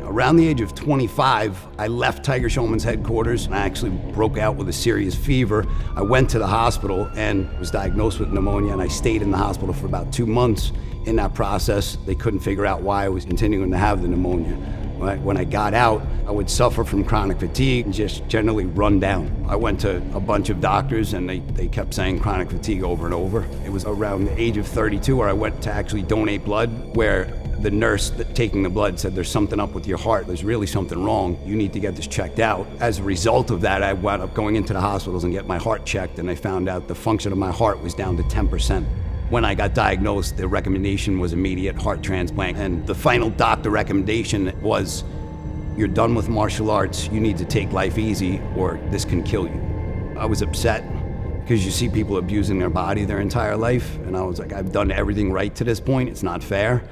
Around the age of 25, I left Tiger Schulman's headquarters and I actually broke out with a serious fever. I went to the hospital and was diagnosed with pneumonia, and I stayed in the hospital for about 2 months. In that process, they couldn't figure out why I was continuing to have the pneumonia. When I got out, I would suffer from chronic fatigue and just generally run down. I went to a bunch of doctors and they kept saying chronic fatigue over and over. It was around the age of 32 where I went to actually donate blood, where the nurse taking the blood said, "There's something up with your heart. There's really something wrong. You need to get this checked out." As a result of that, I wound up going into the hospitals and getting my heart checked, and they found out the function of my heart was down to 10%. When I got diagnosed, the recommendation was immediate heart transplant, and the final doctor recommendation was, "You're done with martial arts, you need to take life easy or this can kill you." I was upset because you see people abusing their body their entire life, and I was like, I've done everything right to this point, it's not fair.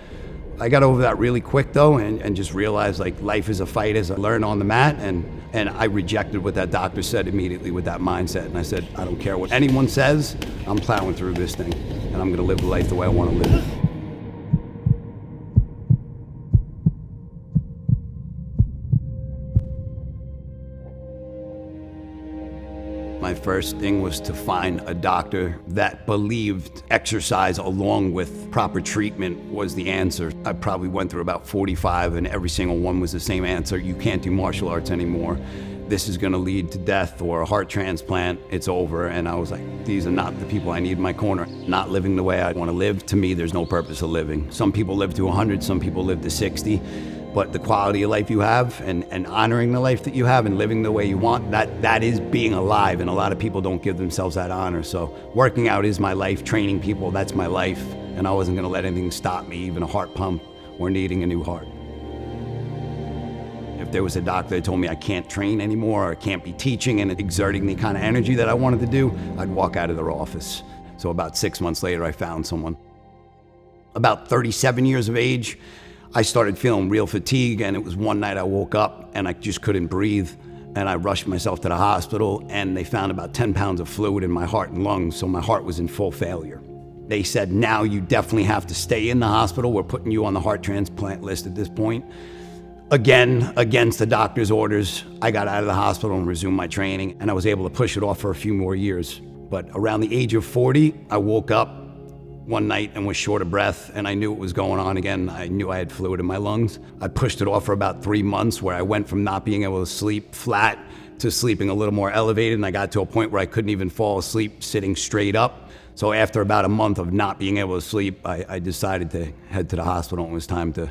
I got over that really quick though, and just realized like life is a fight as I learned on the mat, and I rejected what that doctor said immediately with that mindset. And I said, I don't care what anyone says, I'm plowing through this thing, and I'm gonna live the life the way I wanna live it. My first thing was to find a doctor that believed exercise along with proper treatment was the answer. I probably went through about 45 and every single one was the same answer. You can't do martial arts anymore. This is gonna lead to death or a heart transplant. It's over. And I was like, these are not the people I need in my corner. Not living the way I wanna live. To me, there's no purpose of living. Some people live to 100, some people live to 60. But the quality of life you have and honoring the life that you have and living the way you want, that is being alive, and a lot of people don't give themselves that honor. So working out is my life, training people, that's my life, and I wasn't gonna let anything stop me, even a heart pump or needing a new heart. If there was a doctor that told me I can't train anymore or I can't be teaching and exerting the kind of energy that I wanted to do, I'd walk out of their office. So about 6 months later, I found someone. About 37 years of age, I started feeling real fatigue, and it was one night I woke up and I just couldn't breathe, and I rushed myself to the hospital, and they found about 10 pounds of fluid in my heart and lungs, so my heart was in full failure. They said, now you definitely have to stay in the hospital. We're putting you on the heart transplant list at this point. Again, against the doctor's orders, I got out of the hospital and resumed my training, and I was able to push it off for a few more years. But around the age of 40, I woke up one night and was short of breath, and I knew it was going on again. I knew I had fluid in my lungs. I pushed it off for about 3 months, where I went from not being able to sleep flat to sleeping a little more elevated, and I got to a point where I couldn't even fall asleep sitting straight up. So after about a month of not being able to sleep, I decided to head to the hospital, and it was time to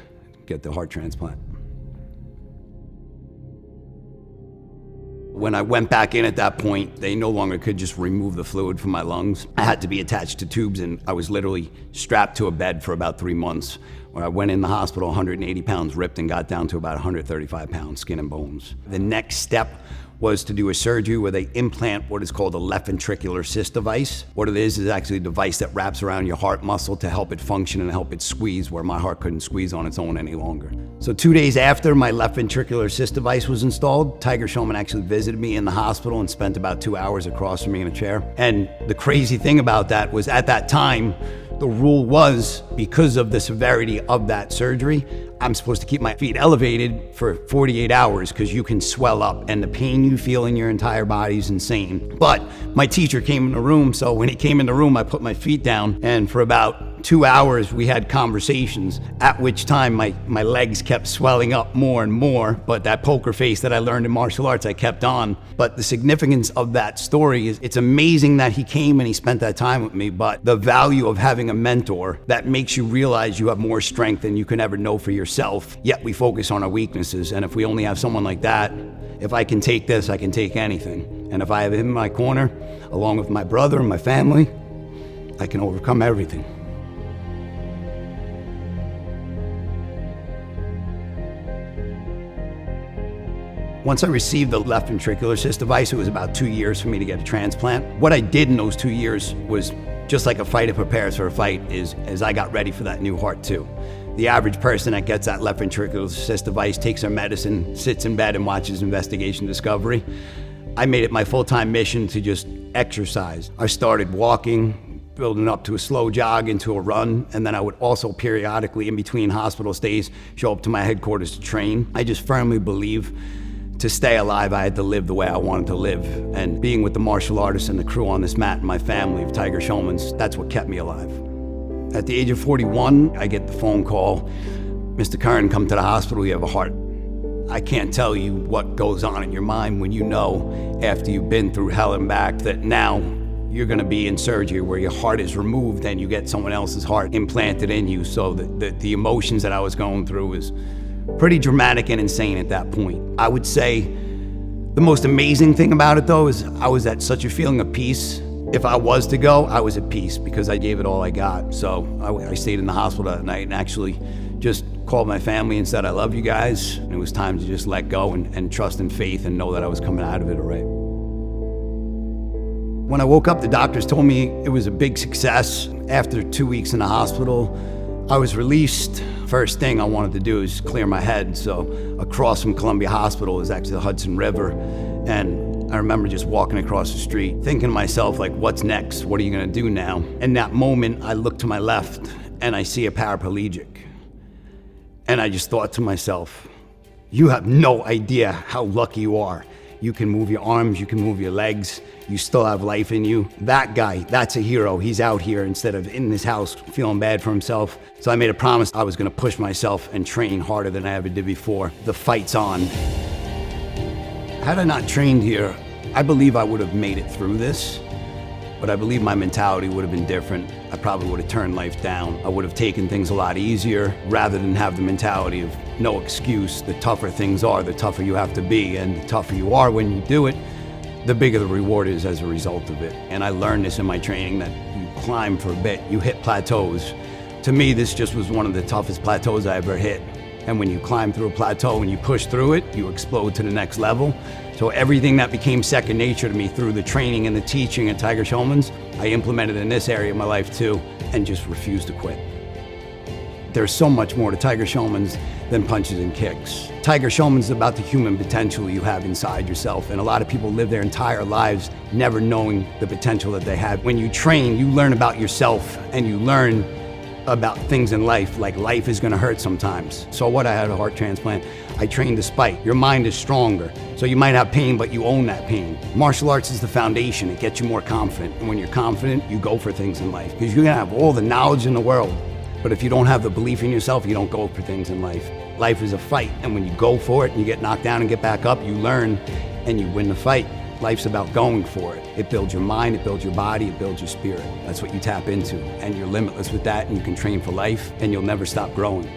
get the heart transplant. When I went back in at that point, they no longer could just remove the fluid from my lungs. I had to be attached to tubes, and I was literally strapped to a bed for about 3 months, where I went in the hospital 180 pounds ripped and got down to about 135 pounds skin and bones. The next step was to do a surgery where they implant what is called a left ventricular assist device. What it is actually a device that wraps around your heart muscle to help it function and help it squeeze where my heart couldn't squeeze on its own any longer. So 2 days after my left ventricular assist device was installed, Tiger Schulman actually visited me in the hospital and spent about 2 hours across from me in a chair. And the crazy thing about that was, at that time, the rule was, because of the severity of that surgery, I'm supposed to keep my feet elevated for 48 hours because you can swell up and the pain you feel in your entire body is insane. But my teacher came in the room, so when he came in the room, I put my feet down, and for about 2 hours we had conversations, at which time my legs kept swelling up more and more, but that poker face that I learned in martial arts, I kept on. But the significance of that story is, it's amazing that he came and he spent that time with me, but the value of having a mentor that makes you realize you have more strength than you can ever know for yourself, yet we focus on our weaknesses. And if we only have someone like that, if I can take this, I can take anything. And if I have him in my corner, along with my brother and my family, I can overcome everything. Once I received the left ventricular assist device, it was about 2 years for me to get a transplant. What I did in those 2 years was, just like a fighter prepares for a fight, is I got ready for that new heart too. The average person that gets that left ventricular assist device takes their medicine, sits in bed and watches Investigation Discovery. I made it my full-time mission to just exercise. I started walking, building up to a slow jog into a run, and then I would also periodically, in between hospital stays, show up to my headquarters to train. I just firmly believe to stay alive, I had to live the way I wanted to live. And being with the martial artists and the crew on this mat and my family of Tiger Showmans, that's what kept me alive. At the age of 41, I get the phone call, Mr. Curran, come to the hospital, you have a heart. I can't tell you what goes on in your mind when you know, after you've been through hell and back, that now you're gonna be in surgery where your heart is removed and you get someone else's heart implanted in you. So the emotions that I was going through was pretty dramatic and insane at that point. I would say the most amazing thing about it though is I was at such a feeling of peace. If I was to go, I was at peace because I gave it all I got. So I stayed in the hospital that night and actually just called my family and said, I love you guys. And it was time to just let go and trust in faith and know that I was coming out of it all right. When I woke up, the doctors told me it was a big success. After 2 weeks in the hospital, I was released. First thing I wanted to do is clear my head. So across from Columbia Hospital is actually the Hudson River. And I remember just walking across the street, thinking to myself, like, what's next? What are you gonna do now? In that moment, I look to my left and I see a paraplegic. And I just thought to myself, you have no idea how lucky you are. You can move your arms, you can move your legs, you still have life in you. That guy, that's a hero. He's out here instead of in his house feeling bad for himself. So I made a promise I was gonna push myself and train harder than I ever did before. The fight's on. Had I not trained here, I believe I would have made it through this, but I believe my mentality would have been different. I probably would have turned life down. I would have taken things a lot easier rather than have the mentality of no excuse. The tougher things are, the tougher you have to be, and the tougher you are when you do it, the bigger the reward is as a result of it. And I learned this in my training that you climb for a bit, you hit plateaus. To me, this just was one of the toughest plateaus I ever hit. And when you climb through a plateau and you push through it, you explode to the next level. So everything that became second nature to me through the training and the teaching at Tiger Showmans, I implemented in this area of my life too, and just refused to quit. There's so much more to Tiger Showmans than punches and kicks. Tiger Showmans is about the human potential you have inside yourself, and a lot of people live their entire lives never knowing the potential that they have. When you train, you learn about yourself, and you learn about things in life, like life is gonna hurt sometimes. So what, I had a heart transplant. I trained despite. Your mind is stronger. So you might have pain, but you own that pain. Martial arts is the foundation. It gets you more confident. And when you're confident, you go for things in life. Because you're gonna have all the knowledge in the world, but if you don't have the belief in yourself, you don't go for things in life. Life is a fight, and when you go for it and you get knocked down and get back up, you learn and you win the fight. Life's about going for it. It builds your mind, it builds your body, it builds your spirit. That's what you tap into, and you're limitless with that, and you can train for life, and you'll never stop growing.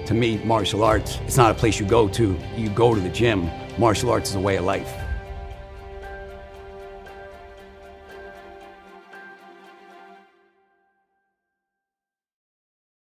To me, martial arts, it's not a place you go to the gym. Martial arts is a way of life.